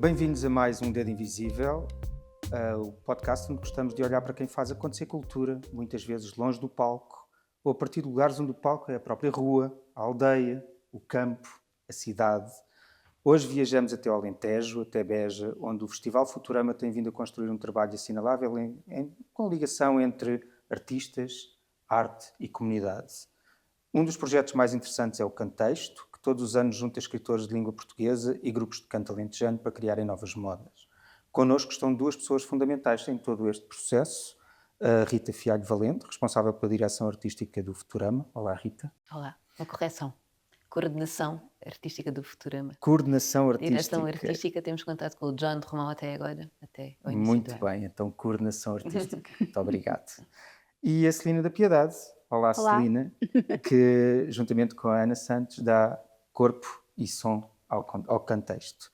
Bem-vindos a mais um Dedo Invisível, o podcast onde gostamos de olhar para quem faz acontecer cultura, muitas vezes longe do palco, ou a partir de lugares onde o palco é a própria rua, a aldeia, o campo, a cidade. Hoje viajamos até ao Alentejo, até Beja, onde o Festival Futurama tem vindo a construir um trabalho assinalável com ligação entre artistas, arte e comunidade. Um dos projetos mais interessantes é o Cantexto, que todos os anos junta escritores de língua portuguesa e grupos de canto alentejano para criarem novas modas. Connosco estão duas pessoas fundamentais em todo este processo. A Rita Fialho Valente, responsável pela direção artística do Futurama. Olá, Rita. Olá, uma correção. Coordenação artística do Futurama. Coordenação artística. Direção artística, temos contado com o John de Romão até agora, até ao início Muito do ano. bem, então coordenação artística. Muito obrigado. E a Celina da Piedade. Olá, Celina, que juntamente com a Ana Santos dá corpo e som ao Cantexto.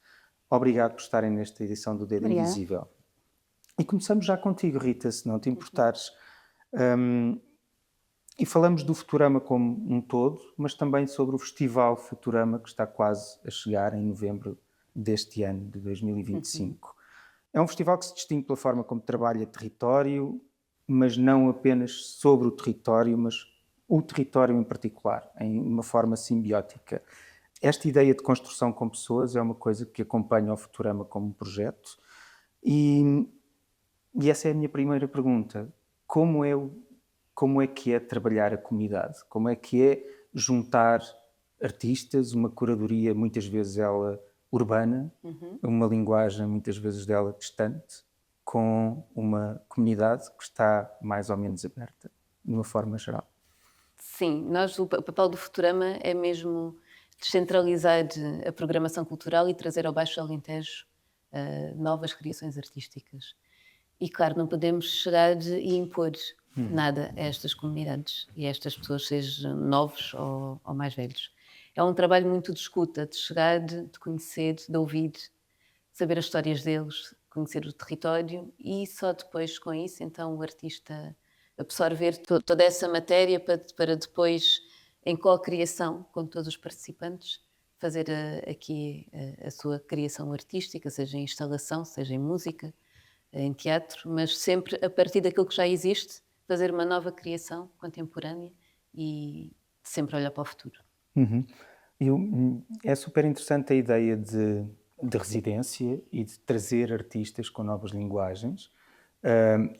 Obrigado por estarem nesta edição do Dedo Invisível. E começamos já contigo, Rita, se não te importares. E falamos do Futurama como um todo, mas também sobre o Festival Futurama, que está quase a chegar em novembro deste ano, de 2025. É um festival que se distingue pela forma como trabalha território, mas não apenas sobre o território, mas o território em particular, em uma forma simbiótica. Esta ideia de construção com pessoas é uma coisa que acompanha o Futurama como projeto. E essa é a minha primeira pergunta. Como é que é trabalhar a comunidade? Como é que é juntar artistas, uma curadoria, muitas vezes ela urbana, uma linguagem muitas vezes dela distante, com uma comunidade que está mais ou menos aberta, de uma forma geral? Sim, o papel do Futurama é mesmo descentralizar a programação cultural e trazer ao Baixo Alentejo novas criações artísticas. E claro, não podemos chegar e impor nada a estas comunidades e a estas pessoas, sejam novos ou mais velhos. É um trabalho muito de escuta, de chegar, de conhecer, de ouvir, saber as histórias deles, conhecer o território e só depois com isso então o artista absorver toda essa matéria para depois, em co-criação com todos os participantes, fazer aqui a sua criação artística, seja em instalação, seja em música, em teatro, mas sempre a partir daquilo que já existe, fazer uma nova criação contemporânea e sempre olhar para o futuro. É super interessante a ideia de residência e de trazer artistas com novas linguagens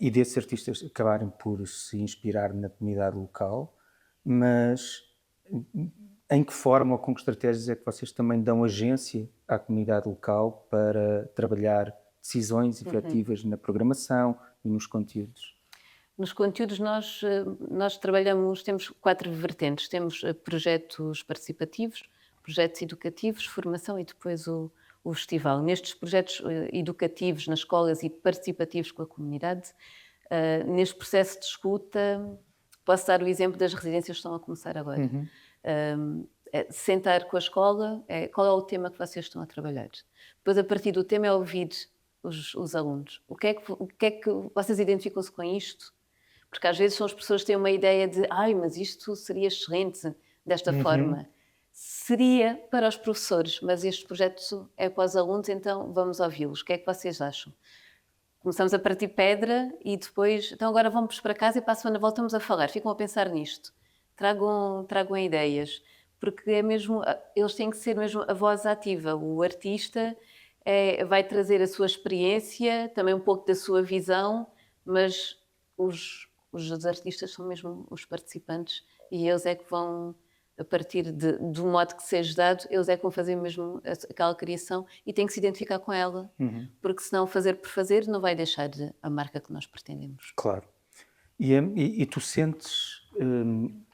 e desses artistas acabarem por se inspirar na comunidade local, mas em que forma ou com que estratégias é que vocês também dão agência à comunidade local para trabalhar decisões efetivas na programação e nos conteúdos? Nos conteúdos nós temos 4 vertentes. Temos projetos participativos, projetos educativos, formação e depois o festival. Nestes projetos educativos nas escolas e participativos com a comunidade, neste processo de escuta, posso dar o exemplo das residências que estão a começar agora. Sentar com a escola, qual é o tema que vocês estão a trabalhar? Depois, a partir do tema, é ouvir os alunos. O que é que vocês identificam-se com isto? Porque às vezes são as pessoas que têm uma ideia de mas isto seria excelente desta forma. Seria para os professores, mas este projeto é para os alunos, então vamos ouvi-los. O que é que vocês acham? Começamos a partir pedra e depois, então agora vamos para casa e para a semana voltamos a falar. Ficam a pensar nisto. Tragam ideias, porque eles têm que ser mesmo a voz ativa. O artista vai trazer a sua experiência, também um pouco da sua visão, mas os artistas são mesmo os participantes e eles é que vão, a partir do modo que seja dado, eles é que vão fazer mesmo aquela criação e têm que se identificar com ela, porque senão fazer por fazer não vai deixar a marca que nós pretendemos. Claro. E tu sentes,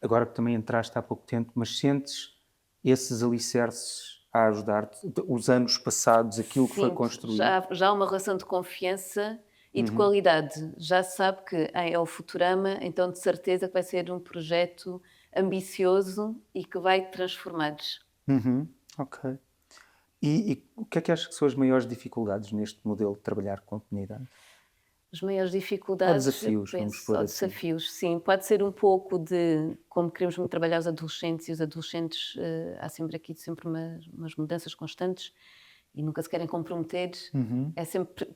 agora que também entraste há pouco tempo, mas sentes esses alicerces a ajudar-te, os anos passados, aquilo que foi construído? Já há uma relação de confiança e de qualidade. Já se sabe que é o Futurama, então de certeza que vai ser um projeto ambicioso e que vai transformar. Ok. E o que é que achas que são as maiores dificuldades neste modelo de trabalhar com a comunidade? As maiores dificuldades... Há desafios, vamos pôr assim. Desafios, sim. Pode ser um pouco de como queremos trabalhar os adolescentes, e os adolescentes há sempre umas mudanças constantes e nunca se querem comprometer, é sempre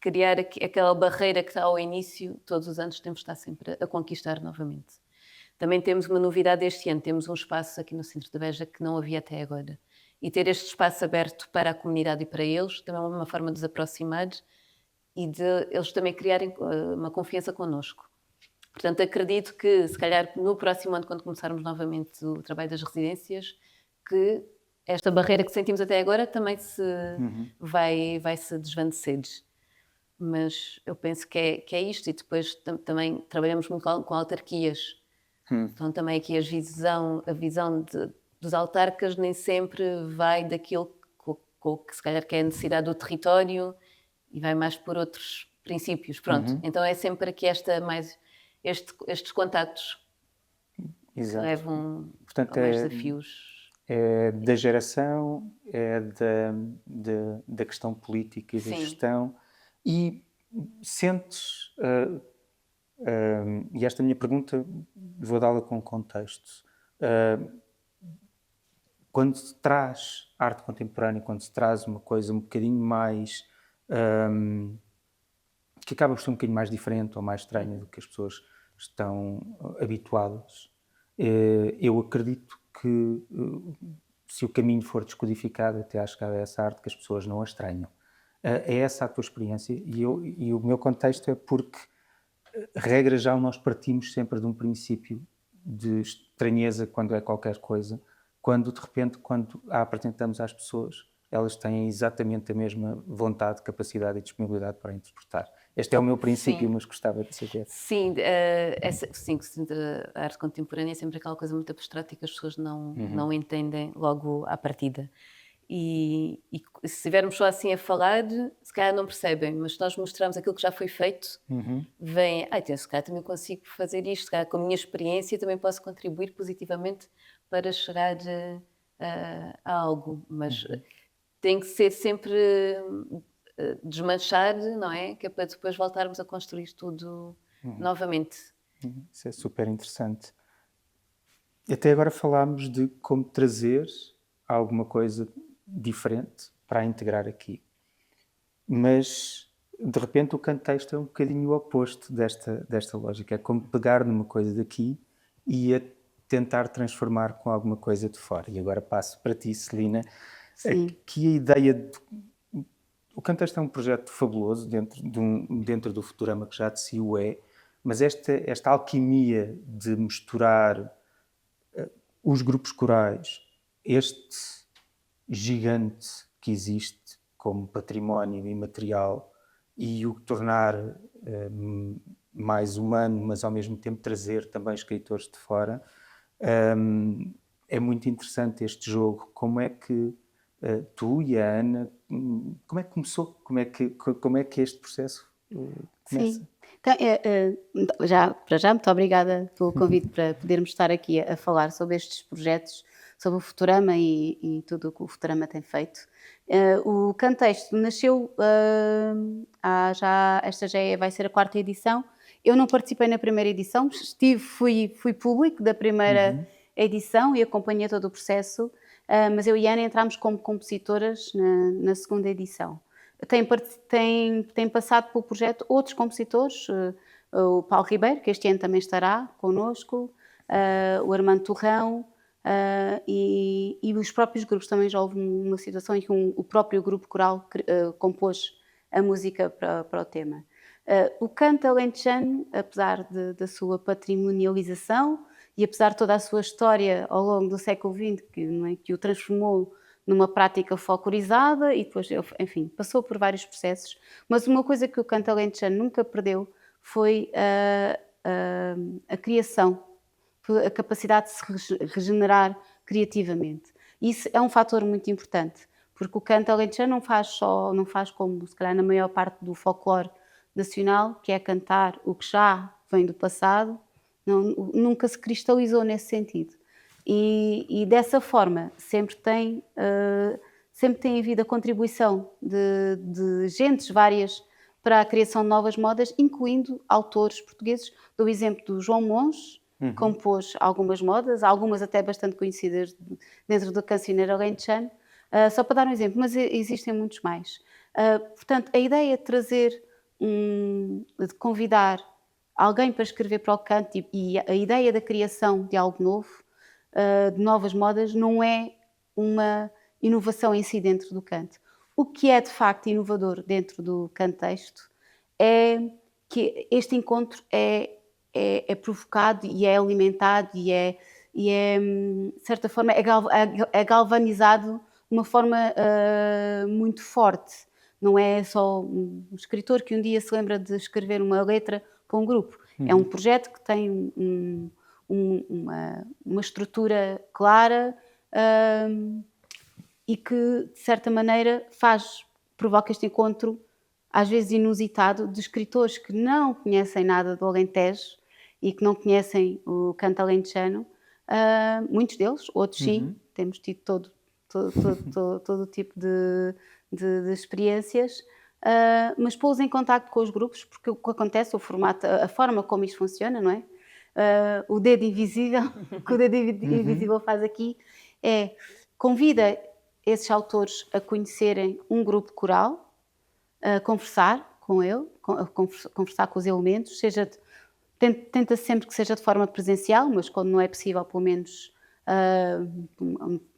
criar aquela barreira que está ao início, todos os anos temos de estar sempre a conquistar novamente. Também temos uma novidade este ano, temos um espaço aqui no Centro da Beja que não havia até agora. E ter este espaço aberto para a comunidade e para eles também é uma forma de os aproximar e de eles também criarem uma confiança connosco. Portanto, acredito que, se calhar, no próximo ano, quando começarmos novamente o trabalho das residências, que esta barreira que sentimos até agora também vai se desvanecer. Mas eu penso que é isto. E depois também trabalhamos muito com autarquias. Então também aqui a visão dos autarcas nem sempre vai daquilo que se calhar que é a necessidade do território e vai mais por outros princípios. Pronto, então é sempre aqui estes contactos que levam a mais desafios. É da geração, é da questão política e da gestão. E sentes, e esta minha pergunta vou dá-la com contexto, quando se traz arte contemporânea, quando se traz uma coisa um bocadinho mais, que acaba por ser um bocadinho mais diferente ou mais estranha do que as pessoas estão habituadas, eu acredito que se o caminho for descodificado até à chegada a essa arte, que as pessoas não a estranham. É essa a tua experiência e o meu contexto é porque, regra já, nós partimos sempre de um princípio de estranheza quando é qualquer coisa, quando de repente, quando a apresentamos às pessoas, elas têm exatamente a mesma vontade, capacidade e disponibilidade para interpretar. Este é o meu princípio, mas gostava de saber. Sim, a arte contemporânea é sempre aquela coisa muito abstrata e que as pessoas não entendem logo à partida. E se estivermos só assim a falar, se calhar não percebem, mas se nós mostrarmos aquilo que já foi feito, vem, então se calhar também consigo fazer isto, se calhar com a minha experiência também posso contribuir positivamente para chegar a algo, mas tem que ser sempre desmanchar, não é? Que é para depois voltarmos a construir tudo novamente. Isso é super interessante. Até agora falámos de como trazer alguma coisa diferente para integrar aqui. Mas, de repente, o contexto é um bocadinho o oposto desta lógica. É como pegar numa coisa daqui e a tentar transformar com alguma coisa de fora. E agora passo para ti, Celina. Que a ideia... O contexto é um projeto fabuloso dentro do Futurama, que já de si o é, mas esta alquimia de misturar os grupos corais, este gigante que existe como património imaterial e o tornar mais humano, mas ao mesmo tempo trazer também escritores de fora, é muito interessante este jogo. Como é que tu e a Ana, como é que começou? Como é que este processo começa? Sim. Então, já, muito obrigada pelo convite para podermos estar aqui a falar sobre estes projetos, sobre o Futurama e tudo o que o Futurama tem feito. O Cantexto nasceu, esta vai ser a 4ª edição. Eu não participei na primeira edição, fui público da primeira edição e acompanhei todo o processo, mas eu e a Ana entramos como compositoras na 2ª edição. Tem passado pelo projeto outros compositores, o Paulo Ribeiro, que este ano também estará connosco, o Armando Torrão, e os próprios grupos. Também já houve uma situação em que o próprio grupo coral compôs a música para o tema. O canto alentejano, apesar da sua patrimonialização e apesar de toda a sua história ao longo do século XX, que o transformou numa prática folclorizada e depois, enfim, passou por vários processos, mas uma coisa que o canto alentejano nunca perdeu foi a criação, a capacidade de se regenerar criativamente. Isso é um fator muito importante, porque o canto alentejano não faz como, se calhar, na maior parte do folclore nacional, que é cantar o que já vem do passado, nunca se cristalizou nesse sentido. E dessa forma sempre tem havido a contribuição de gentes várias para a criação de novas modas, incluindo autores portugueses. Dou o exemplo do João Monge, que compôs algumas modas, algumas até bastante conhecidas dentro do cancioneiro alentejano, Só para dar um exemplo, mas existem muitos mais. Portanto, a ideia de trazer, de convidar alguém para escrever para o canto e a ideia da criação de algo novo, de novas modas, não é uma inovação em si dentro do canto. O que é de facto inovador dentro do canto-texto é que este encontro é provocado e é alimentado e de certa forma, é galvanizado de uma forma muito forte. Não é só um escritor que um dia se lembra de escrever uma letra para um grupo. É um projeto que tem uma estrutura clara e que, de certa maneira, provoca este encontro, às vezes inusitado, de escritores que não conhecem nada do Alentejo e que não conhecem o canto alentejano. Muitos deles, outros sim, temos tido todo tipo de experiências, mas pô-los em contacto com os grupos, porque o que acontece, o formato, a forma como isto funciona, não é? O dedo invisível, que o dedo invisível faz aqui, convida esses autores a conhecerem um grupo coral, a conversar com ele, conversar com os elementos, tenta sempre que seja de forma presencial, mas quando não é possível, pelo menos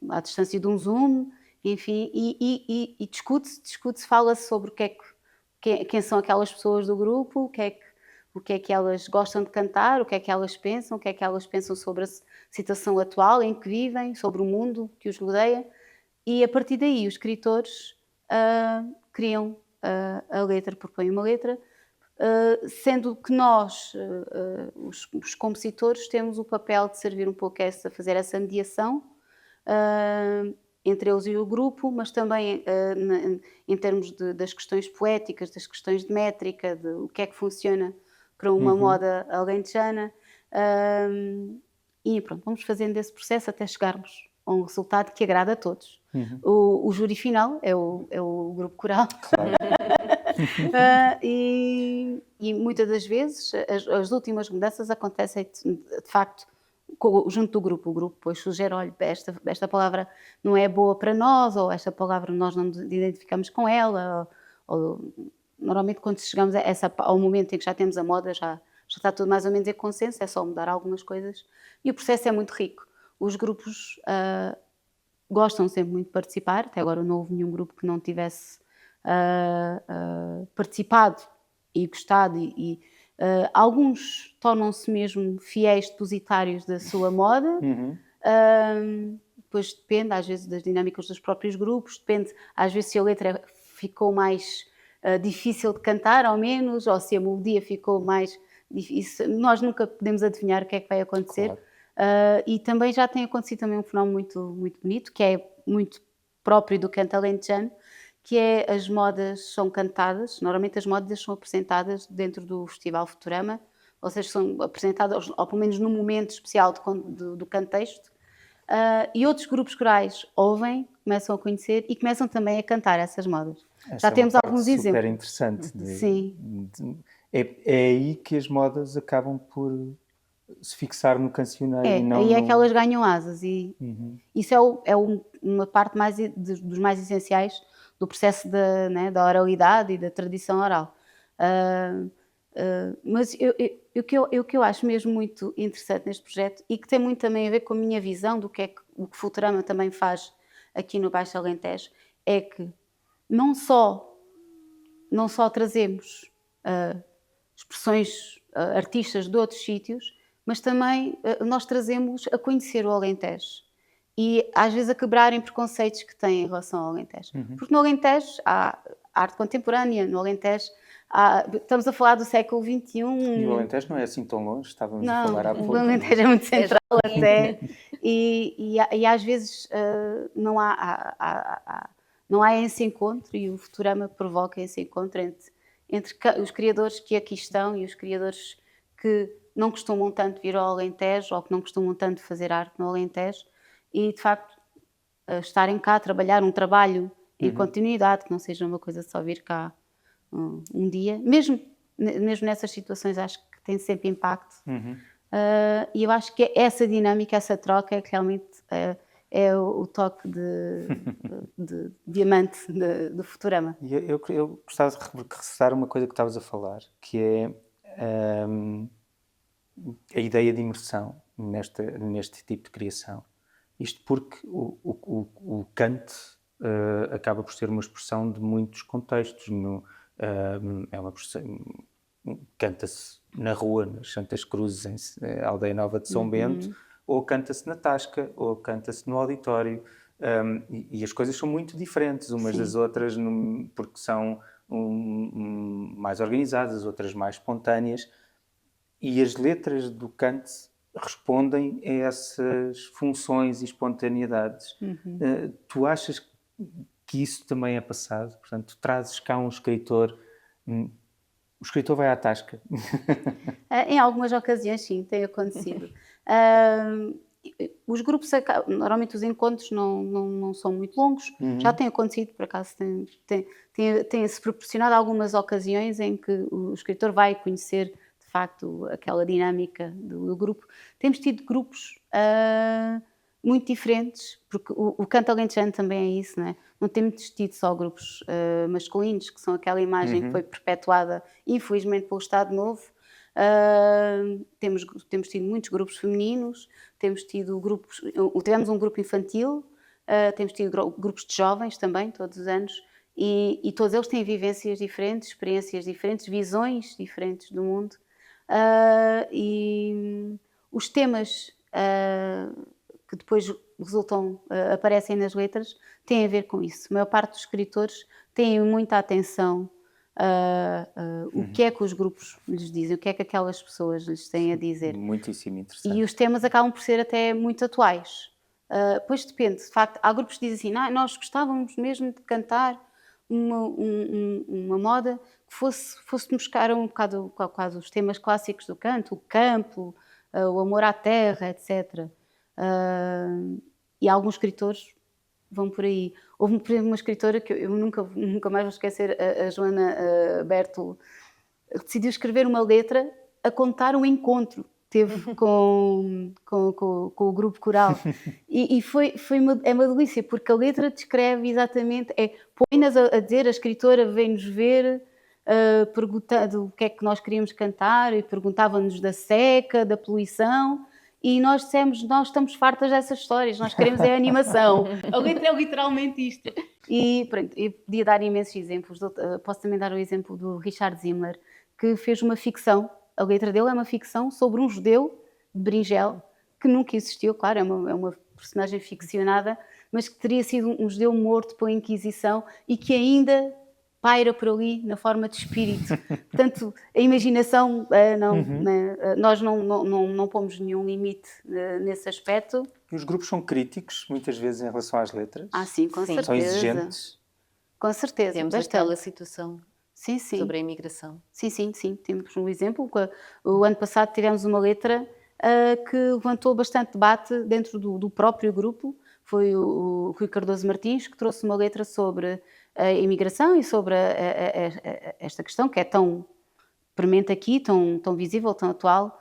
à distância de um Zoom, enfim, e discute-se, fala-se sobre quem são aquelas pessoas do grupo, o que é que elas gostam de cantar, o que é que elas pensam sobre a situação atual em que vivem, sobre o mundo que os rodeia, e a partir daí os escritores criam a letra, propõem uma letra, sendo que nós, os compositores, temos o papel de servir um pouco fazer essa mediação entre eles e o grupo, mas também em termos das questões poéticas, das questões de métrica, de o que é que funciona para uma moda alentejana. E pronto, vamos fazendo esse processo até chegarmos a um resultado que agrada a todos. O júri final é o grupo coral. Claro. E muitas das vezes as últimas mudanças acontecem de facto junto do grupo. O grupo depois sugere, olha, esta palavra não é boa para nós, ou esta palavra nós não nos identificamos com ela, ou normalmente quando chegamos ao momento em que já temos a moda, já está tudo mais ou menos em consenso, é só mudar algumas coisas e o processo é muito rico. Os grupos gostam sempre muito de participar, até agora não houve nenhum grupo que não tivesse participado e gostado alguns tornam-se mesmo fiéis depositários da sua moda. Depois depende às vezes das dinâmicas dos próprios grupos, depende às vezes se a letra ficou mais difícil de cantar ou menos, ou se a melodia ficou mais difícil. Nós nunca podemos adivinhar o que é que vai acontecer. Claro. E também já tem acontecido também um fenómeno muito, muito bonito, que é muito próprio do canto alentejano, que é as modas são cantadas, normalmente as modas são apresentadas dentro do Festival Futurama, ou seja, são apresentadas, ou pelo menos num momento especial do contexto, e outros grupos corais ouvem, começam a conhecer e começam também a cantar essas modas. Essa Já temos é uma parte alguns super exemplos. interessante. Sim. É aí que as modas acabam por se fixar no cancioneiro e não aí é que elas ganham asas e isso é uma parte dos mais essenciais do processo da oralidade e da tradição oral. Mas o que eu acho mesmo muito interessante neste projeto e que tem muito também a ver com a minha visão do que é que o Futurama também faz aqui no Baixo Alentejo é que não só trazemos expressões, artistas de outros sítios, mas também nós trazemos a conhecer o Alentejo e às vezes a quebrarem preconceitos que têm em relação ao Alentejo. Porque no Alentejo há arte contemporânea, no Alentejo estamos a falar do século XXI. E o Alentejo não é assim tão longe, estávamos a falar há pouco. O Alentejo é muito central até e às vezes não há esse encontro e o Futurama provoca esse encontro entre os criadores que aqui estão e os criadores que não costumam tanto vir ao Alentejo ou que não costumam tanto fazer arte no Alentejo e, de facto, estarem cá, trabalhar um trabalho em continuidade, que não seja uma coisa de só vir cá um dia. Mesmo nessas situações acho que tem sempre impacto. E eu acho que essa dinâmica, essa troca é que realmente é o toque de diamante do Futurama. E eu gostava de ressaltar uma coisa que estavas a falar, que é a ideia de imersão neste tipo de criação. Isto porque o Kant acaba por ser uma expressão de muitos contextos. É uma expressão, canta-se na rua, nas Santas Cruzes, em Aldeia Nova de São Bento, ou canta-se na Tasca, ou canta-se no auditório. E as coisas são muito diferentes umas das outras, porque são mais organizadas, outras mais espontâneas. E as letras do Kant respondem a essas funções e espontaneidades. Tu achas que isso também é passado? Portanto, tu trazes cá um escritor, o escritor vai à tasca. Em algumas ocasiões, sim, tem acontecido. Os grupos, normalmente os encontros não são muito longos, já tem acontecido, por acaso, tem-se proporcionado algumas ocasiões em que o escritor vai conhecer, de facto, aquela dinâmica do grupo. Temos tido grupos muito diferentes, porque o canto alentejano também é isso, não é? Não temos tido só grupos masculinos, que são aquela imagem que foi perpetuada, infelizmente, pelo Estado Novo. Temos tido muitos grupos femininos, tivemos um grupo infantil, temos tido grupos de jovens também, todos os anos, e todos eles têm vivências diferentes, experiências diferentes, visões diferentes do mundo. E os temas que depois aparecem nas letras têm a ver com isso. A maior parte dos escritores têm muita atenção o que é que os grupos lhes dizem, o que é que aquelas pessoas lhes têm a dizer. Muitíssimo interessante. E os temas acabam por ser até muito atuais. Pois depende, de facto, há grupos que dizem assim, nós gostávamos mesmo de cantar uma moda que fosse buscar um bocado os temas clássicos do canto, o campo, o amor à terra, etc. E alguns escritores vão por aí. Houve, por exemplo, uma escritora que eu nunca mais vou esquecer, a Joana Bertolo, decidiu escrever uma letra a contar um encontro que teve com o grupo coral. E é uma delícia, porque a letra descreve exatamente, põe-nas a dizer, a escritora vem-nos ver, perguntando o que é que nós queríamos cantar, e perguntava-nos da seca, da poluição. E nós dissemos, nós estamos fartas dessas histórias, nós queremos a animação. A letra é literalmente isto. E pronto, eu podia dar imensos exemplos. Posso também dar o exemplo do Richard Zimmler, que fez uma ficção. A letra dele é uma ficção sobre um judeu de Bringel, que nunca existiu, claro, é uma personagem ficcionada, mas que teria sido um judeu morto pela Inquisição e que ainda paira por ali na forma de espírito. Portanto, a imaginação, nós não pomos nenhum limite nesse aspecto. E os grupos são críticos, muitas vezes, em relação às letras? Sim, com certeza. São exigentes? Com certeza. Temos aquela situação sobre a imigração. Sim. Temos um exemplo. O ano passado tivemos uma letra que levantou bastante debate dentro do próprio grupo. Foi o Rui Cardoso Martins que trouxe uma letra sobre a imigração e sobre esta questão que é tão premente aqui, tão visível, tão atual,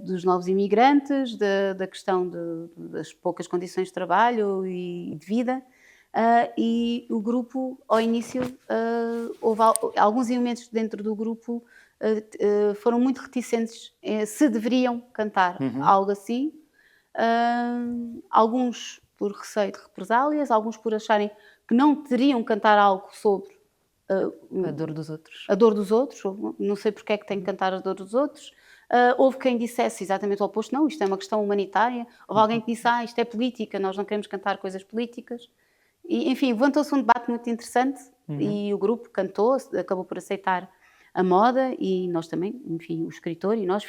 dos novos imigrantes, da questão das poucas condições de trabalho e de vida. E o grupo, ao início, houve alguns elementos dentro do grupo foram muito reticentes se deveriam cantar algo assim. Alguns por receio de represálias, alguns por acharem que não teriam cantar algo sobre a dor dos outros. A dor dos outros, não sei porque é que tem que cantar a dor dos outros. Houve quem dissesse exatamente o oposto, não, isto é uma questão humanitária. Houve alguém que disse, isto é política, nós não queremos cantar coisas políticas. E, enfim, levantou-se um debate muito interessante e o grupo cantou, acabou por aceitar a moda e nós também, enfim, o escritor e nós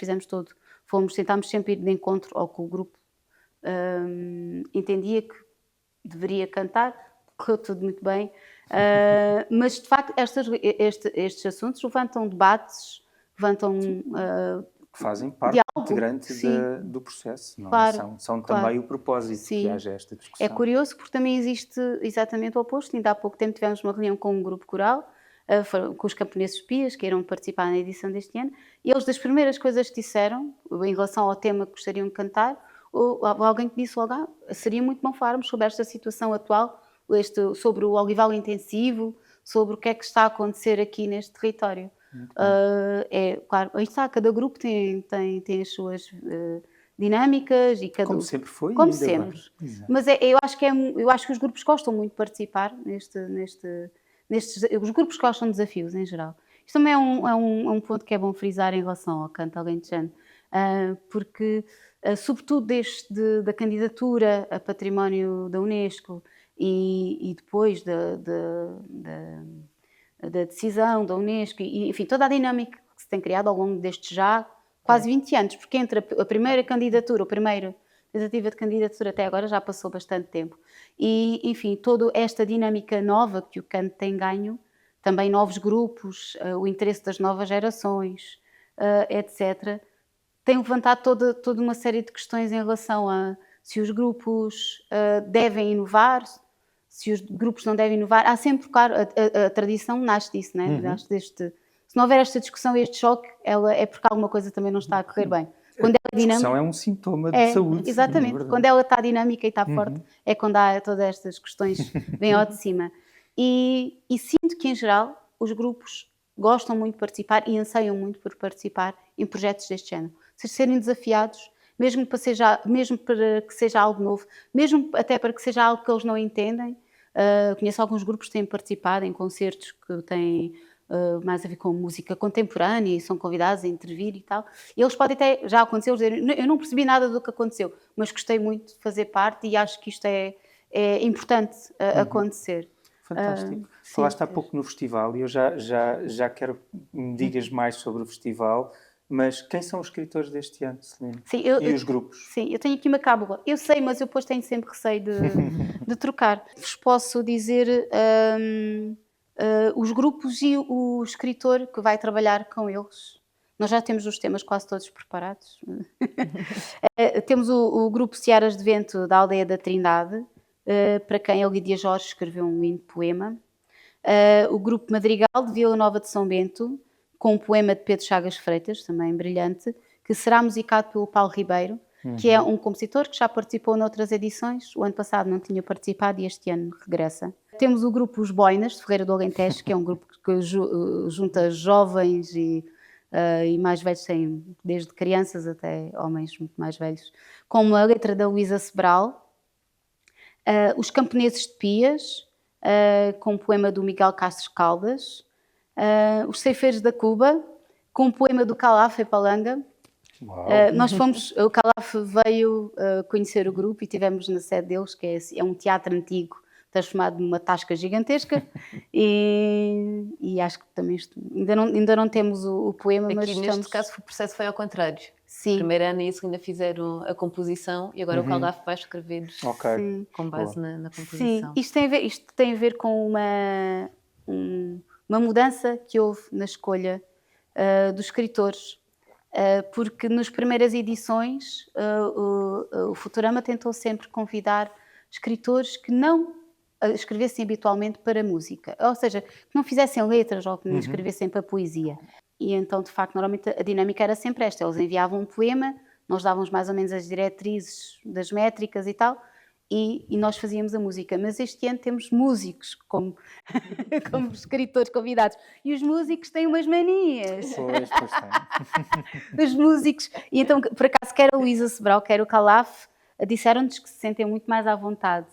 tentámos sempre ir de encontro ao que o grupo entendia que deveria cantar, correu tudo muito bem, mas de facto estes assuntos levantam debates, fazem parte integrante do processo, não? Claro, são também o propósito que haja esta discussão. É curioso porque também existe exatamente o oposto. Ainda há pouco tempo tivemos uma reunião com um grupo coral, com os camponeses espias que irão participar na edição deste ano, e eles das primeiras coisas que disseram em relação ao tema que gostariam de cantar, alguém que disse logo, seria muito bom falarmos sobre esta situação atual, sobre o olival intensivo, sobre o que é que está a acontecer aqui neste território. Claro, aí está, cada grupo tem as suas dinâmicas e Como sempre foi. Como sempre. Mas eu acho que os grupos gostam muito de participar os grupos gostam de desafios em geral. Isto também é um ponto que é bom frisar em relação ao canto alentejano, porque sobretudo da candidatura a património da Unesco e depois da decisão da Unesco e, enfim, toda a dinâmica que se tem criado ao longo destes já quase 20 anos, porque entre a primeira candidatura, a primeira tentativa de candidatura até agora já passou bastante tempo. E, enfim, toda esta dinâmica nova que o canto tem ganho, também novos grupos, o interesse das novas gerações, etc., tem levantado toda uma série de questões em relação a se os grupos devem inovar, se os grupos não devem inovar. Há sempre, claro, a tradição nasce disso, não é? Se não houver esta discussão e este choque, ela é porque alguma coisa também não está a correr bem. Quando a discussão é um sintoma de saúde. Exatamente. Sim, é quando ela está dinâmica e está forte, é quando há todas estas questões vêm ao de cima. E sinto que, em geral, os grupos gostam muito de participar e anseiam muito por participar em projetos deste género. Se serem desafiados, mesmo para que seja algo novo, mesmo até para que seja algo que eles não entendem. Conheço alguns grupos que têm participado em concertos que têm mais a ver com música contemporânea e são convidados a intervir e tal. E eles podem até, já aconteceu, dizer, eu não percebi nada do que aconteceu, mas gostei muito de fazer parte e acho que isto é importante acontecer. Fantástico. Falaste há pouco no festival e eu já quero que me digas mais sobre o festival, mas quem são os escritores deste ano, Celina? Sim, e os grupos? Sim, eu tenho aqui uma cábula. Eu sei, mas eu depois tenho sempre receio de trocar. Vos posso dizer os grupos e o escritor que vai trabalhar com eles. Nós já temos os temas quase todos preparados. Temos o grupo Searas de Vento da Aldeia da Trindade, para quem a Lídia Jorge escreveu um lindo poema. O grupo Madrigal de Vila Nova de São Bento, com um poema de Pedro Chagas Freitas, também brilhante, que será musicado pelo Paulo Ribeiro, que é um compositor que já participou noutras edições. O ano passado não tinha participado e este ano regressa. Temos o grupo Os Boinas, de Ferreira do Alentejo, que é um grupo que junta jovens e mais velhos, desde crianças até homens muito mais velhos, com uma letra da Luísa Sebral. Os Camponeses de Pias, com um poema do Miguel Castro Caldas. Os Ceifeiros da Cuba, com um poema do Calaf e Palanga. O Calaf veio conhecer o grupo e tivemos na sede deles, que é um teatro antigo transformado numa tasca gigantesca e acho que também ainda não temos o poema. Aqui mas neste caso o processo foi ao contrário. Sim. Primeiro Ana e a segunda fizeram a composição e agora o Calaf vai escrever com base na composição. Sim, isto tem a ver com uma mudança que houve na escolha dos escritores. Porque nas primeiras edições o Futurama tentou sempre convidar escritores que não escrevessem habitualmente para música, ou seja, que não fizessem letras ou que não escrevessem para poesia. E então, de facto, normalmente a dinâmica era sempre esta: eles enviavam um poema, nós dávamos mais ou menos as diretrizes das métricas e tal, e nós fazíamos a música. Mas este ano temos músicos como escritores convidados. E os músicos têm umas manias. Pois tem. Os músicos. E então, por acaso, quer a Luísa Sebral, quer o Calaf, disseram-nos que se sentem muito mais à vontade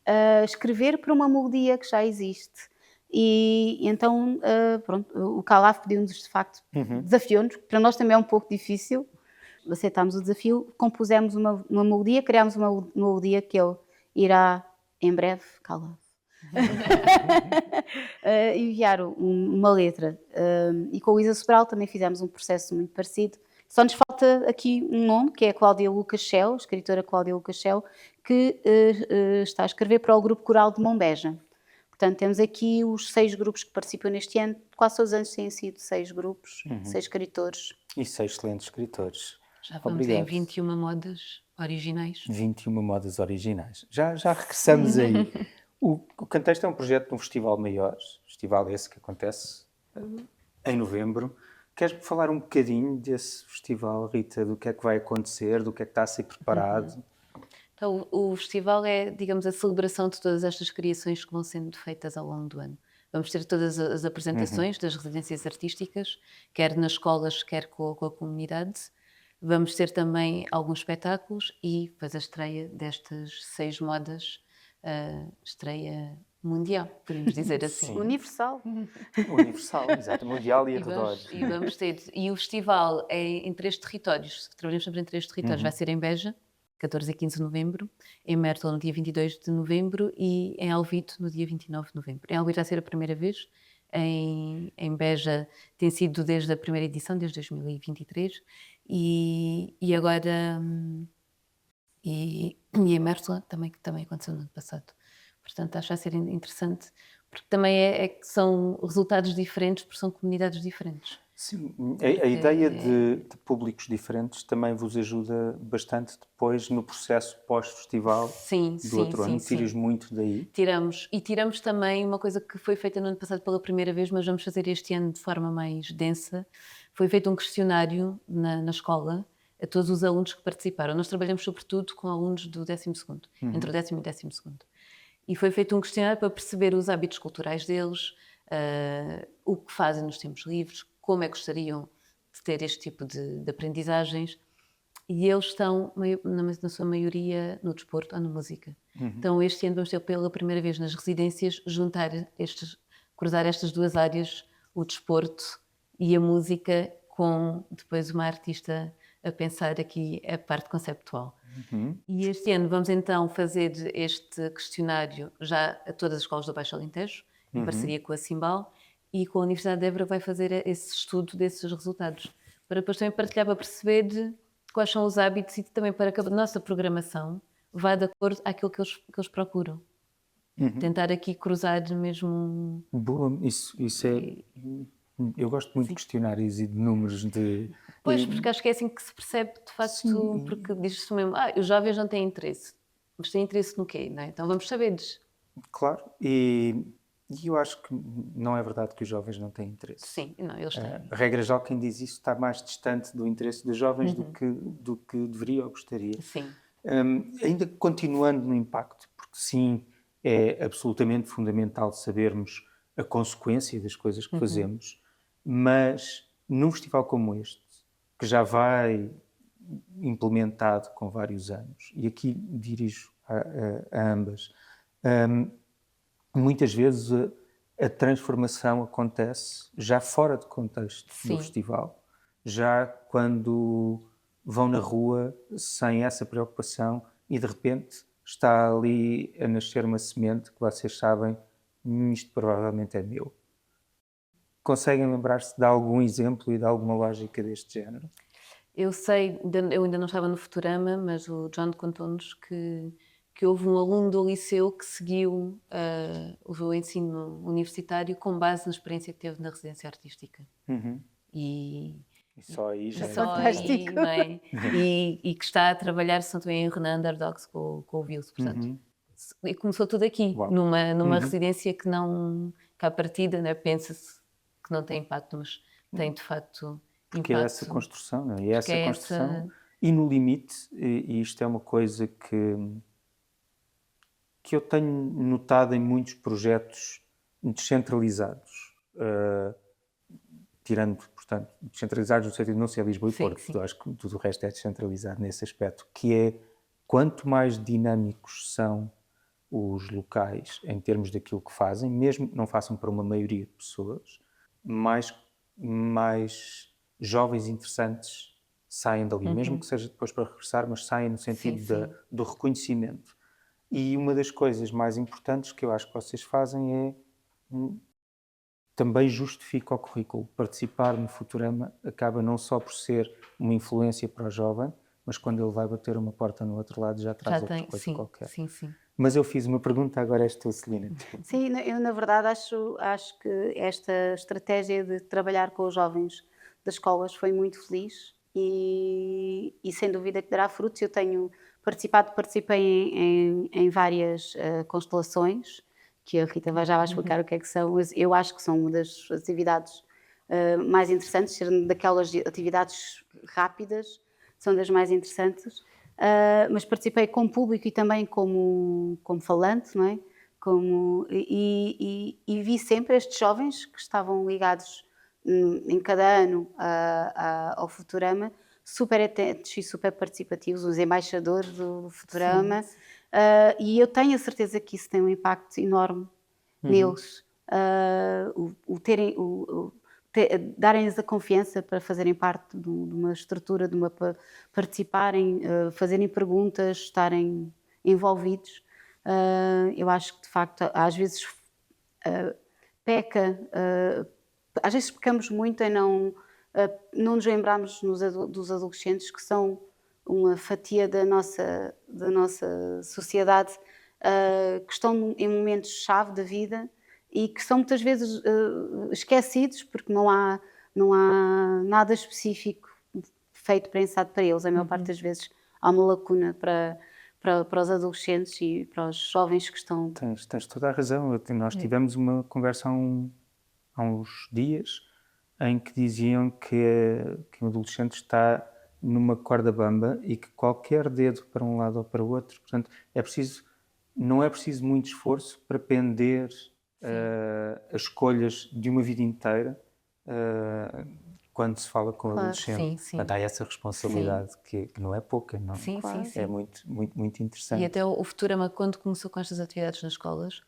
a escrever para uma melodia que já existe. E então, pronto, o Calaf pediu-nos, de facto, desafiou-nos. Para nós também é um pouco difícil. Aceitámos o desafio, compusemos uma melodia, criámos uma melodia que ele irá, em breve, enviar uma letra. E com a Luísa Sobral também fizemos um processo muito parecido. Só nos falta aqui um nome, que é a Cláudia Lucas Chel, a escritora Cláudia Lucas Chel, que está a escrever para o Grupo Coral de Mombeja. Portanto, temos aqui os 6 grupos que participam neste ano. Quase todos os anos têm sido 6 grupos, 6 escritores. E 6 excelentes escritores. Já vamos em 21 modas originais. 21 modas originais. Já regressamos aí. O Cantexto é um projeto de um festival maior. Festival esse que acontece em novembro. Queres falar um bocadinho desse festival, Rita? Do que é que vai acontecer, do que é que está a ser preparado? Então, o festival é, digamos, a celebração de todas estas criações que vão sendo feitas ao longo do ano. Vamos ter todas as apresentações das residências artísticas, quer nas escolas, quer com a comunidade. Vamos ter também alguns espetáculos e depois a estreia destas 6 modas, estreia mundial, podemos dizer assim. Sim. Universal. Universal, exato, mundial e arredores. Vamos ter. E o festival é em 3 territórios, trabalhamos sempre em 3 territórios. Vai ser em Beja, 14 e 15 de novembro, em Mértola no dia 22 de novembro e em Alvito no dia 29 de novembro. Em Alvito vai ser a primeira vez, em Beja tem sido desde a primeira edição, desde 2023, e agora e em Mértola também aconteceu no ano passado. Portanto, acho que vai ser interessante, porque também que são resultados diferentes, porque são comunidades diferentes. Sim, a ideia de públicos diferentes também vos ajuda bastante depois no processo pós-festival do outro ano. Tiras muito daí? Tiramos. E tiramos também uma coisa que foi feita no ano passado pela primeira vez, mas vamos fazer este ano de forma mais densa. Foi feito um questionário na escola a todos os alunos que participaram. Nós trabalhamos sobretudo com alunos do 12º, entre o 10º e o 12º. E foi feito um questionário para perceber os hábitos culturais deles, o que fazem nos tempos livres, como é que gostariam de ter este tipo de aprendizagens. E eles estão, na sua maioria, no desporto ou na música. Então, este ano vamos ter pela primeira vez nas residências cruzar estas duas áreas, o desporto e a música, com depois uma artista a pensar aqui a parte conceptual. E este ano vamos então fazer este questionário já a todas as escolas do Baixo Alentejo, em parceria com a Simbal, e com a Universidade de Évora vai fazer esse estudo desses resultados, para depois também partilhar, para perceber quais são os hábitos e também para que a nossa programação vá de acordo àquilo que eles procuram. Tentar aqui cruzar mesmo... Boa, isso é... Eu gosto muito de questionários e de números de... Pois, porque acho que é assim que se percebe, de facto, porque diz-se mesmo, os jovens não têm interesse. Mas têm interesse no quê, não é? Então vamos saber-lhes. Claro, e eu acho que não é verdade que os jovens não têm interesse. Sim, não, eles têm. A regra geral, quem diz isso está mais distante do interesse dos jovens do que deveria ou gostaria. Sim. Ainda continuando no impacto, porque sim, é absolutamente fundamental sabermos a consequência das coisas que fazemos, mas num festival como este, que já vai implementado com vários anos, e aqui dirijo a ambas, muitas vezes a transformação acontece já fora de contexto do festival, já quando vão na rua sem essa preocupação e de repente está ali a nascer uma semente que vocês sabem, isto provavelmente é meu. Conseguem lembrar-se de algum exemplo e de alguma lógica deste género? Eu sei, eu ainda não estava no Futurama, mas o John contou-nos que houve um aluno do liceu que seguiu o ensino universitário com base na experiência que teve na residência artística. E só aí já fantástico. Não é? E que está a trabalhar, se não estou em Renan Underdogs com o Vils, portanto. E começou tudo aqui, numa residência que não, que à partida, né, pensa-se que não tem impacto, mas tem de facto porque impacto. é essa construção, não é? E essa construção, e no limite, e isto é uma coisa que eu tenho notado em muitos projetos descentralizados, tirando, portanto, descentralizados no sentido de não ser Lisboa e Porto, acho que tudo o resto é descentralizado nesse aspecto, que é quanto mais dinâmicos são os locais em termos daquilo que fazem, mesmo que não façam para uma maioria de pessoas, mais jovens interessantes saem dali, mesmo que seja depois para regressar, mas saem no sentido do reconhecimento. E uma das coisas mais importantes que eu acho que vocês fazem é também justifica o currículo. Participar no Futurama acaba não só por ser uma influência para o jovem, mas quando ele vai bater uma porta no outro lado já traz outra coisa qualquer. Sim. Mas eu fiz uma pergunta, agora és tu, Celina. Sim, eu na verdade acho que esta estratégia de trabalhar com os jovens das escolas foi muito feliz e sem dúvida que dará frutos. Eu tenho participei em várias constelações, que a Rita já vai explicar o que é que são, mas eu acho que são uma das atividades mais interessantes, ser daquelas atividades rápidas, são das mais interessantes. Mas participei como público e também como falante, não é? E vi sempre estes jovens que estavam ligados em cada ano ao Futurama, super atentos e super participativos, os embaixadores do Futurama. Sim. E eu tenho a certeza que isso tem um impacto enorme neles. Darem-lhes a confiança para fazerem parte de uma estrutura, participarem, fazerem perguntas, estarem envolvidos. Eu acho que, de facto, às vezes às vezes pecamos muito em não nos lembrarmos dos adolescentes, que são uma fatia da nossa sociedade, que estão em momentos-chave da vida e que são muitas vezes esquecidos, porque não há nada específico feito, pensado para eles. A maior parte das vezes há uma lacuna para os adolescentes e para os jovens que estão... Tens toda a razão. Nós tivemos uma conversa há uns dias em que diziam que um adolescente está numa corda bamba e que qualquer dedo para um lado ou para o outro, portanto, não é preciso muito esforço para pender as escolhas de uma vida inteira quando se fala com o adolescente. Sim. Portanto, há essa responsabilidade que não é pouca, não? Sim. É muito, muito, muito interessante. E até o Futurama, quando começou com estas atividades nas escolas,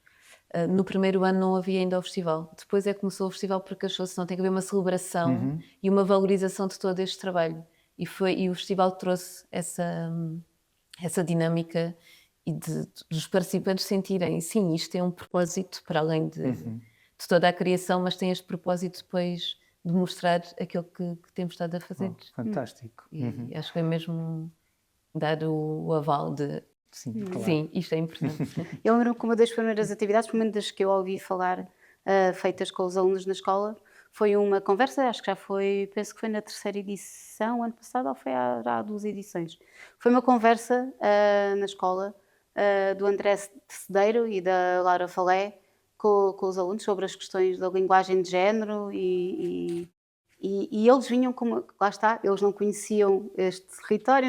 no primeiro ano não havia ainda o festival. Depois é que começou o festival porque achou-se que não tem que haver uma celebração e uma valorização de todo este trabalho. E o festival trouxe essa dinâmica e dos participantes sentirem, sim, isto tem um propósito para além de toda a criação, mas tem este propósito depois de mostrar aquilo que temos estado a fazer. Fantástico. E acho que foi mesmo dar o aval de Sim, claro. sim, isto é importante. Eu lembro-me que uma das primeiras atividades, pelo menos das que eu ouvi falar, feitas com os alunos na escola, foi uma conversa, acho que penso que foi na 3ª edição, ano passado, ou foi há 2 edições. Foi uma conversa na escola do André Cedeiro e da Laura Falé com os alunos sobre as questões da linguagem de género e eles vinham como, lá está, eles não conheciam este território,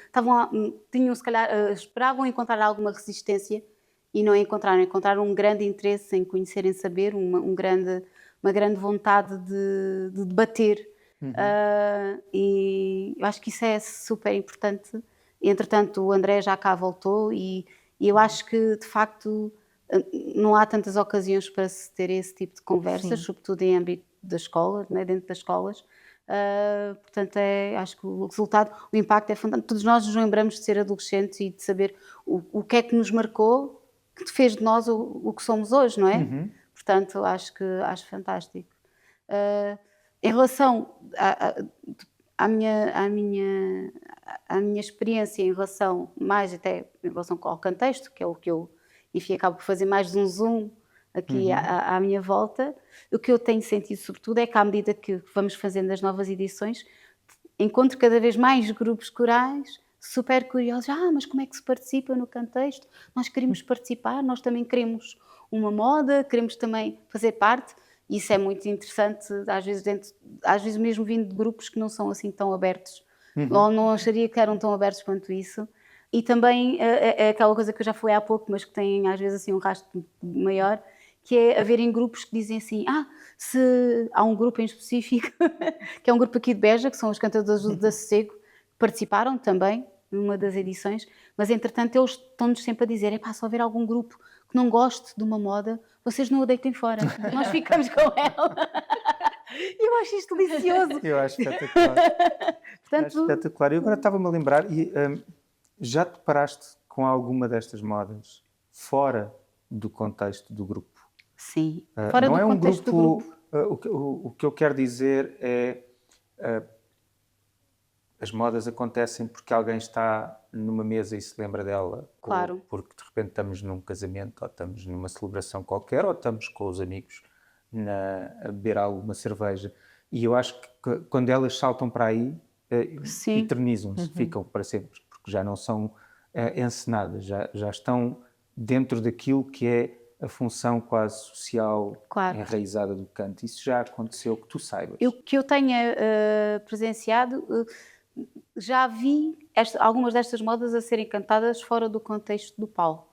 estavam lá, se calhar, esperavam encontrar alguma resistência e não encontraram um grande interesse em conhecer, em saber, uma grande vontade de debater. E eu acho que isso é super importante. Entretanto, o André já cá voltou e eu acho que, de facto, não há tantas ocasiões para se ter esse tipo de conversas, sobretudo em âmbito da escola, né, dentro das escolas. Portanto, acho que o impacto é fantástico. Todos nós nos lembramos de ser adolescentes e de saber o que é que nos marcou, que fez de nós o que somos hoje, não é? Portanto, acho fantástico. Em relação à minha experiência em relação, mais até em relação ao contexto, que é o que eu, enfim, acabo por fazer mais um zoom aqui à minha volta, o que eu tenho sentido sobretudo é que à medida que vamos fazendo as novas edições, encontro cada vez mais grupos corais super curiosos. Mas como é que se participa no contexto? Nós queremos participar, nós também queremos uma moda, queremos também fazer parte. Isso é muito interessante, às vezes mesmo vindo de grupos que não são assim tão abertos, ou não acharia que eram tão abertos quanto isso. E também é aquela coisa que eu já falei há pouco, mas que tem às vezes assim um rastro maior, que é haverem grupos que dizem assim, se há um grupo em específico, que é um grupo aqui de Beja, que são os cantadores do Sossego, que participaram também numa das edições, mas entretanto eles estão-nos sempre a dizer, se houver algum grupo que não goste de uma moda, vocês não a deitem fora, nós ficamos com ela. Eu acho isto delicioso. Eu acho espetacular. Portanto, acho espetacular. Eu agora estava-me a lembrar, já te paraste com alguma destas modas fora do contexto do grupo? Sim, fora do contexto do grupo. O que eu quero dizer é as modas acontecem porque alguém está numa mesa e se lembra dela. Claro. Ou porque de repente estamos num casamento, ou estamos numa celebração qualquer, ou estamos com os amigos a beber alguma cerveja. E eu acho que quando elas saltam para aí, eternizam-se, ficam para sempre, porque já não são encenadas, já estão dentro daquilo que é a função quase social Claro. enraizada do canto. Isso já aconteceu que tu saibas? Que eu tenha presenciado, já vi algumas destas modas a serem cantadas fora do contexto do palco.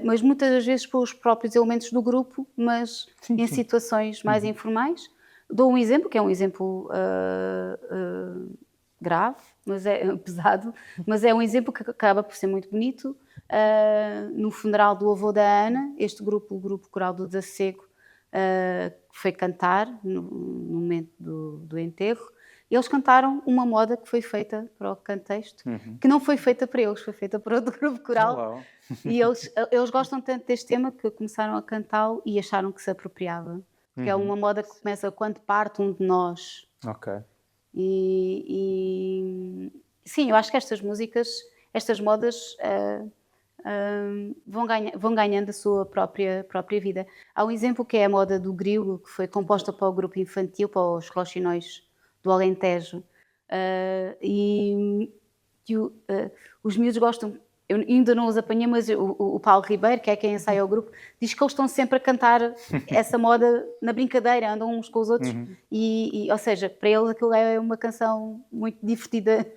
Mas muitas das vezes pelos próprios elementos do grupo, mas em situações mais informais. Dou um exemplo, que é um exemplo grave, mas é pesado, mas é um exemplo que acaba por ser muito bonito. No funeral do avô da Ana, este grupo, o grupo coral do Desacego, foi cantar no momento do enterro. Eles cantaram uma moda que foi feita para o contexto, que não foi feita para eles, foi feita para outro grupo coral. E eles gostam tanto deste tema que começaram a cantá-lo e acharam que se apropriava. Porque é uma moda que começa quando parte um de nós. Ok. Sim, eu acho que estas músicas, estas modas vão ganhando a sua própria vida. Há um exemplo que é a moda do grilo, que foi composta para o grupo infantil, para os Roxinóis do Alentejo. Os miúdos gostam. Eu ainda não os apanhei, mas o Paulo Ribeiro, que é quem ensaia o grupo, diz que eles estão sempre a cantar essa moda na brincadeira, andam uns com os outros. Ou seja, para eles aquilo é uma canção muito divertida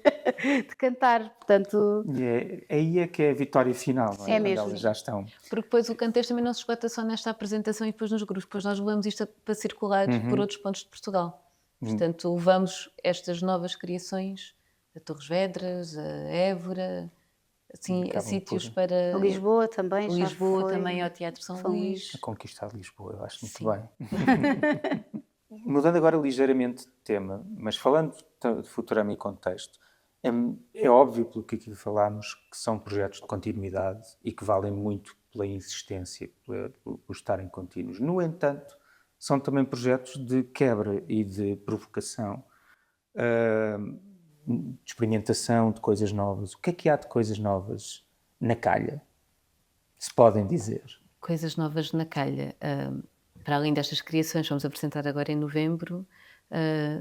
de cantar. Portanto, Aí é que é a vitória final, não é? É Quando mesmo. elas já estão. Porque depois o contexto também não se esgota só nesta apresentação e depois nos grupos, depois nós levamos isto para circular por outros pontos de Portugal. Portanto, levamos estas novas criações a Torres Vedras, a Évora, assim, a sítios para... a Lisboa também. Lisboa já foi. também ao Teatro São Luís. A conquista de Lisboa, eu acho muito Sim. bem. Mudando agora ligeiramente de tema, mas falando de Futurama e contexto, é óbvio, pelo que aqui falámos, que são projetos de continuidade e que valem muito pela insistência, por estarem contínuos. No entanto, são também projetos de quebra e de provocação, de experimentação de coisas novas. O que é há de coisas novas na calha? Se podem dizer. Coisas novas na calha. Para além destas criações, vamos apresentar agora em novembro.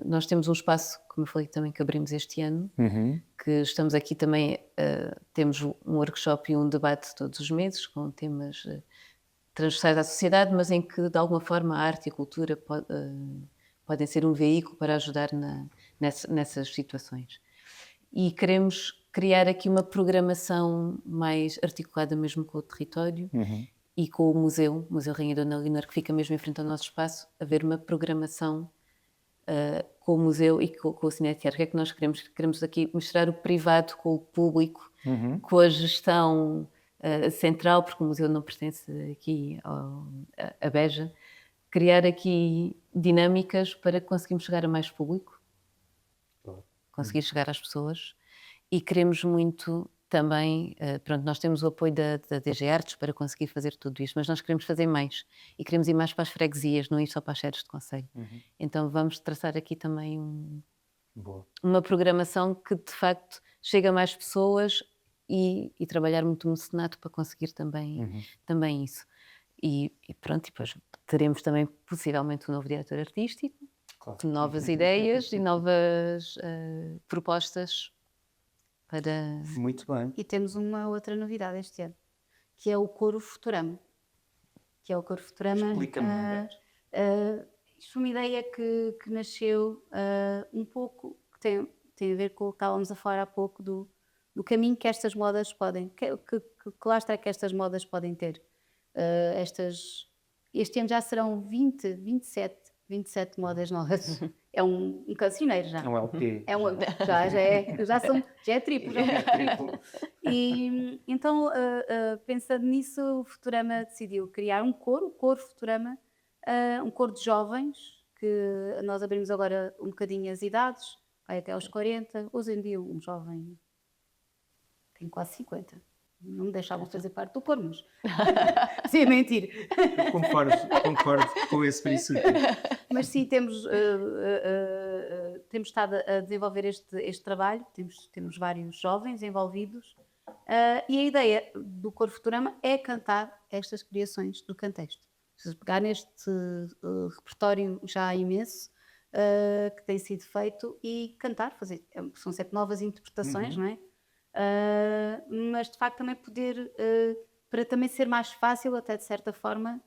Nós temos um espaço, como eu falei também, que abrimos este ano, que estamos aqui também, temos um workshop e um debate todos os meses com temas transversais à sociedade, mas em que de alguma forma a arte e a cultura podem ser um veículo para ajudar nessas situações. E queremos criar aqui uma programação mais articulada mesmo com o território e com o Museu Rainha Dona Leonor, que fica mesmo em frente ao nosso espaço, haver uma programação com o museu e com o Cineteatro. O que é que nós queremos? Queremos aqui misturar o privado com o público, com a gestão central, porque o museu não pertence aqui à Beja. Criar aqui dinâmicas para conseguirmos chegar a mais público, conseguir chegar às pessoas, e queremos muito também, nós temos o apoio da DG Artes para conseguir fazer tudo isto, mas nós queremos fazer mais e queremos ir mais para as freguesias, não ir só para as sedes de concelho. Então vamos traçar aqui também uma programação que de facto chega a mais pessoas e trabalhar muito no Senato para conseguir também isso. E depois teremos também possivelmente um novo diretor artístico, Claro. novas ideias e novas propostas para... Muito bem. E temos uma outra novidade este ano, que é o Coro Futurama. Explica-me melhor. Isto é uma ideia que nasceu um pouco, que tem a ver com o que estávamos a falar há pouco, do caminho que estas modas podem, que lastro é que estas modas podem ter. Este ano já serão 27 modas novas. É um cancioneiro já. É um LP. Já é triplo. E então, pensando nisso, o Futurama decidiu criar um coro, o Coro Futurama, um coro de jovens, que nós abrimos agora um bocadinho as idades, vai até aos 40. Hoje em dia um jovem tem quase 50. Não me deixavam fazer parte do coro, mas sim, é mentir. Eu concordo com esse princípio. Mas sim, temos estado a desenvolver este trabalho, temos vários jovens envolvidos, e a ideia do Coro Futurama é cantar estas criações do contexto. Pegar neste repertório já imenso que tem sido feito e cantar, são sempre novas interpretações, não é? Mas de facto também poder para também ser mais fácil, até de certa forma,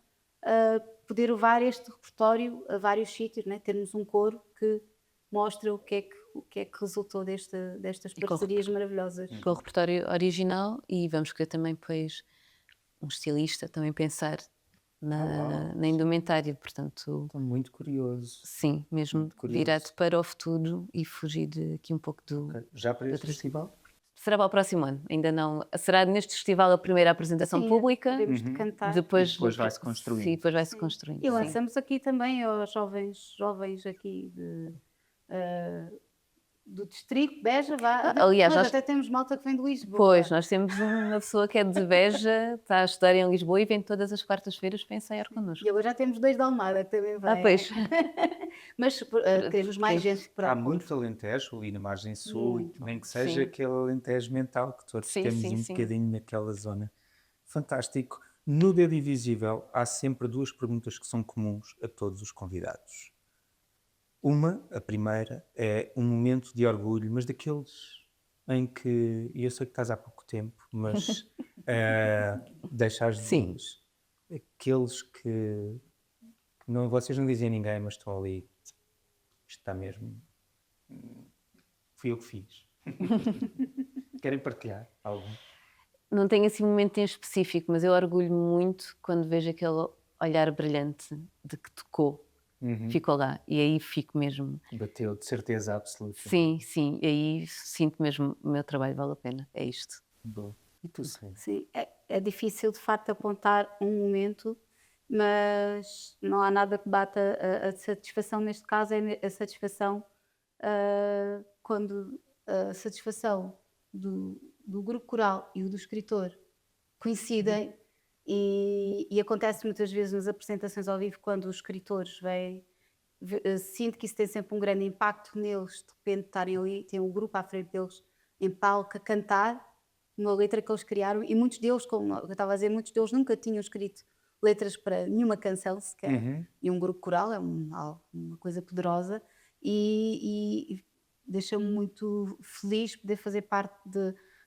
poder levar este repertório a vários sítios, né? Termos um coro que mostra o que é que resultou destas E com o parcerias maravilhosas. Com o repertório original, e vamos querer também depois um estilista também pensar na indumentária, portanto, Estou muito curioso. sim, mesmo Muito curioso. virado para o futuro e fugir aqui um pouco do... Ok. Já para este festival? Será para o próximo ano, ainda não. Será neste festival a primeira apresentação Sim, pública, teremos de cantar. depois vai-se construindo. Sim, depois vai-se construindo. E sim. lançamos aqui também aos jovens aqui do distrito, Beja, aliás, nós nós- até temos malta que vem de Lisboa. Pois, nós temos uma pessoa que é de Beja, está a estudar em Lisboa e vem todas as quartas-feiras para ensaiar connosco. E agora já temos 2 de Almada que também vai. Pois. Mas queremos mais gente para Há o muito Alentejo ali na margem sul, Muito. e nem que seja Sim. aquele Alentejo mental que todos Sim, temos sim, um sim. bocadinho naquela zona. Fantástico. No Dedo Invisível há sempre 2 perguntas que são comuns a todos os convidados. A primeira, é um momento de orgulho, mas daqueles em que, e eu sei que estás há pouco tempo, mas deixas de Sim. luz. Aqueles que não, vocês não dizem a ninguém, mas estão ali. Isto está mesmo. Fui eu que fiz. Querem partilhar algum? Não tenho assim um momento em específico, mas eu orgulho muito quando vejo aquele olhar brilhante de que tocou, ficou lá, e aí fico mesmo. Bateu, de certeza absoluta. Sim, sim, e aí sinto mesmo o meu trabalho vale a pena, é isto. Boa. E tu, Celina? Sim, é difícil de facto apontar um momento, mas não há nada que bata a satisfação. Neste caso é a satisfação quando a satisfação do grupo coral e o do escritor coincidem, e acontece muitas vezes nas apresentações ao vivo, quando os escritores vêm, sinto que isso tem sempre um grande impacto neles, de repente estarem ali, tem um grupo à frente deles em palco a cantar uma letra que eles criaram, e muitos deles, como eu estava a dizer, muitos deles nunca tinham escrito letras para nenhuma canção sequer, e um grupo coral é uma coisa poderosa, e deixa-me muito feliz poder fazer parte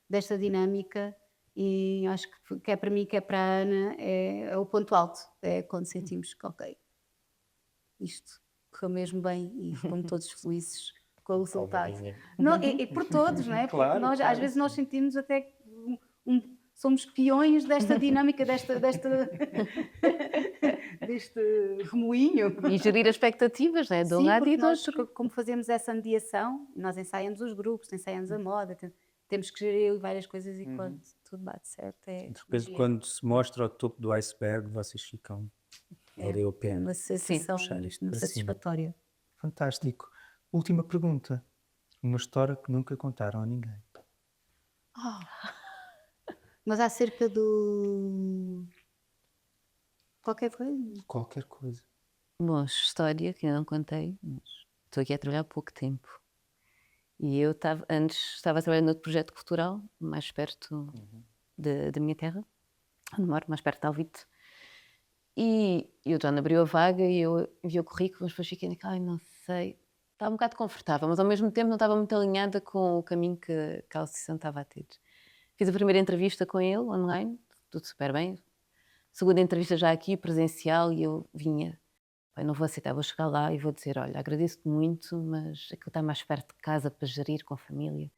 desta dinâmica, e acho que é para mim, que é para a Ana, é o ponto alto, é quando sentimos que, ok, isto correu mesmo bem e fomos todos felizes com o resultado. Não, e por todos, não é? Porque Claro, nós, claro, às vezes nós sentimos até que somos peões desta dinâmica, deste remoinho. E gerir as expectativas, né? De um Sim, lado porque e do nós, outro. como fazemos essa mediação, nós ensaiamos os grupos, ensaiamos a moda, temos que gerir várias coisas, e quando tudo bate certo é De repente, quando se mostra o topo do iceberg, vocês ficam. Valeu a pena. uma sensação puxar isto para satisfatória. Fantástico. Última pergunta. Uma história que nunca contaram a ninguém. Mas acerca do... qualquer coisa? Qualquer coisa. Bom, história que eu não contei, mas estou aqui a trabalhar há pouco tempo. E eu antes estava trabalhando noutro projeto cultural, mais perto da minha terra, onde moro, mais perto de Alvite. E o John abriu a vaga e eu enviei o currículo, mas depois fiquei naquela, não sei, estava um bocado confortável, mas ao mesmo tempo não estava muito alinhada com o caminho que a associação estava a ter. Fiz a primeira entrevista com ele, online, tudo super bem. Segunda entrevista já aqui, presencial, e eu vinha, não vou aceitar, vou chegar lá e vou dizer, olha, agradeço-te muito, mas aquilo está mais perto de casa para gerir com a família.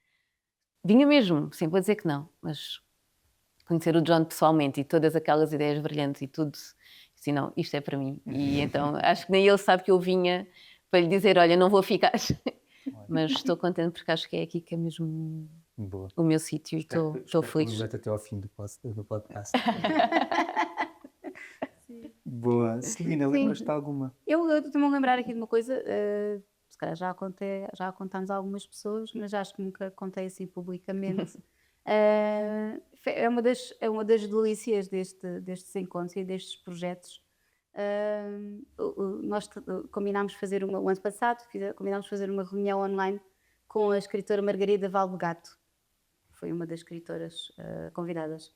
Vinha mesmo, sim, vou dizer que não, mas conhecer o John pessoalmente e todas aquelas ideias brilhantes e tudo, assim, não, isto é para mim. E então acho que nem ele sabe que eu vinha para lhe dizer, olha, não vou ficar. Mas estou contente porque acho que é aqui que é mesmo Boa. o meu sítio e estou feliz. Até ao fim do podcast. Boa. Celina, lembras-te de alguma? Eu estou-me a lembrar aqui de uma coisa, se calhar já contámos a algumas pessoas, mas acho que nunca contei assim publicamente. É uma das delícias destes encontros e destes projetos. Nós combinámos fazer o ano passado, combinámos fazer uma reunião online com a escritora Margarida Valdegato. Foi uma das escritoras convidadas.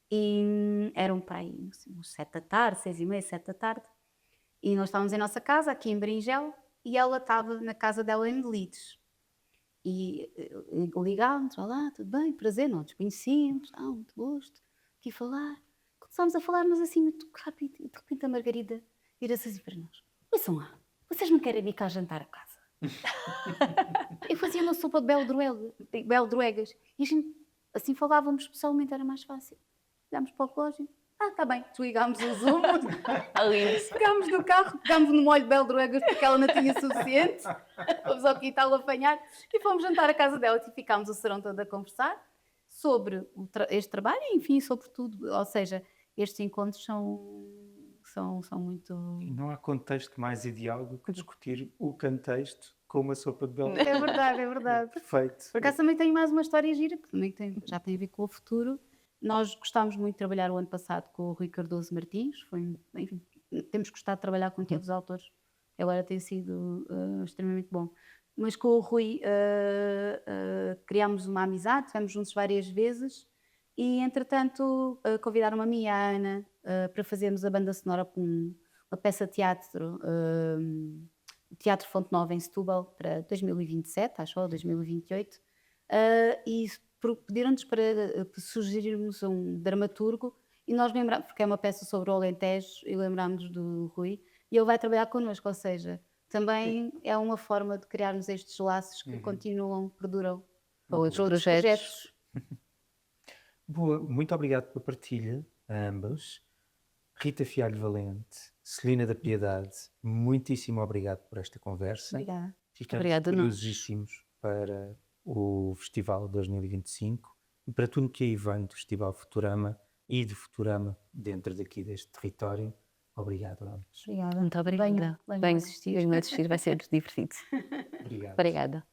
E eram para aí uns 7 da tarde, 6h30, 7 da tarde. E nós estávamos em nossa casa, aqui em Berinjel, e ela estava na casa dela em Melides. E ligámos, olá, tudo bem, prazer, não nos conhecíamos, muito gosto, aqui falar Estávamos a falar, mas assim, muito rápido. E de repente a Margarida vira-se assim para nós. Ouçam lá, vocês não querem vir cá jantar a casa? Eu fazia uma sopa de beldroegas. E a gente, assim falávamos pessoalmente, era mais fácil. Olhámos para o relógio. Está bem. Desligámos o Zoom. Pegámos no carro, pegámos no molho de beldroegas porque ela não tinha suficiente. Fomos ao quintal apanhar e fomos jantar à casa dela e ficámos o serão todo a conversar sobre este trabalho e, enfim, sobre tudo. Ou seja, estes encontros são muito... E não há contexto mais ideal do que discutir o contexto com uma sopa de belo. É verdade, é verdade. Perfeito. Por acaso também tenho mais uma história gira, que também já tem a ver com o futuro. Nós gostámos muito de trabalhar o ano passado com o Rui Cardoso Martins. Enfim, temos gostado de trabalhar com todos os autores. Agora tem sido extremamente bom. Mas com o Rui criámos uma amizade, estivemos juntos várias vezes e, entretanto, convidaram-me a mim e a Ana para fazermos a banda sonora com uma peça de teatro, Teatro Fonte Nova em Setúbal, para 2027, acho, ou 2028. E pediram-nos para sugerirmos um dramaturgo e nós lembramos, porque é uma peça sobre o Alentejo, e lembrámos do Rui, e ele vai trabalhar connosco, ou seja, também é uma forma de criarmos estes laços que continuam, perduram Para outros projetos. Boa, muito obrigado pela partilha, a ambos. Rita Fialho Valente, Celina da Piedade, muitíssimo obrigado por esta conversa. Obrigada. Ficamos Obrigada, nós. curiosíssimos para o Festival 2025 e para tudo o que aí vem do Festival Futurama e de Futurama dentro daqui deste território. Obrigado a ambos. Obrigada. Muito obrigada. Venham assistir. Venham assistir, vai ser divertido. Obrigado. Obrigada.